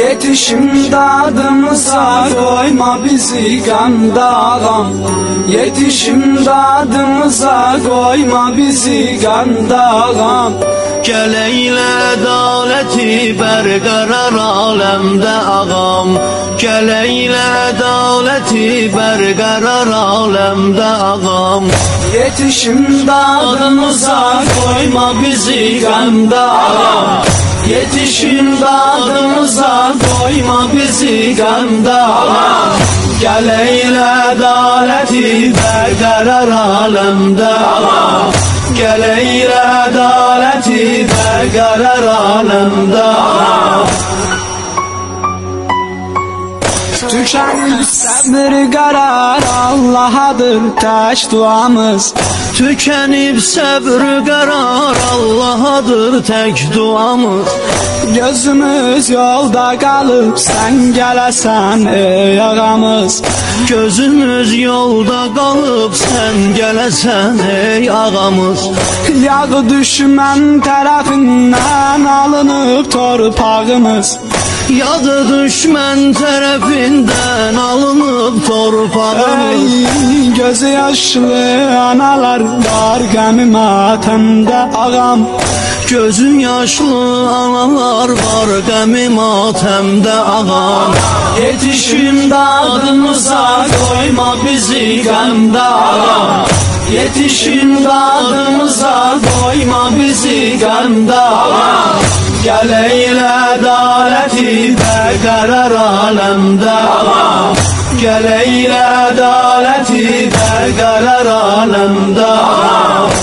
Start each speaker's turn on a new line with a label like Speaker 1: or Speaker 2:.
Speaker 1: Yetişim dadımıza koyma bizi gamda ağam. Yetişim dadımıza koyma bizi gamda ağam.
Speaker 2: Gel eyle adaleti berqərar aləmdə ağam. Gel eyle adaleti berqərar aləmdə ağam.
Speaker 1: Yetişim dadımıza koyma bizi gamda ağam. Yetişim dadımıza koyma bizi gamda ağam. Gel eyle adaleti berqərar aləmdə ağam. Gel eyle adaleti berqərar aləmdə ağam. Tükenip sabır karar Allah'adır tek duamız.
Speaker 2: Tükənib səbr qərar Allahadır tək duamız.
Speaker 1: Gözümüz yolda kalıp sen gələsən ey ağamız.
Speaker 2: Gözümüz yolda qalıb sən gələsən ey ağamız.
Speaker 1: Yağı düşmən tərəfindən alınıb torpağımız.
Speaker 2: Yadı düşmən tərəfindən alınıb torpağımız.
Speaker 1: Ey gözü yaşlı analar var qəmi matəmdə ağam.
Speaker 2: Gözü yaşlı analar var qəmi matəmdə ağam.
Speaker 1: Yetişim dadımıza koyma bizi qəmdə ağam. Yetişim dadımıza koyma bizi qəmdə ağam. Gel eyle adaleti berqərar aləmdə ağam. Gel eyle adaleti berqərar aləmdə ağam.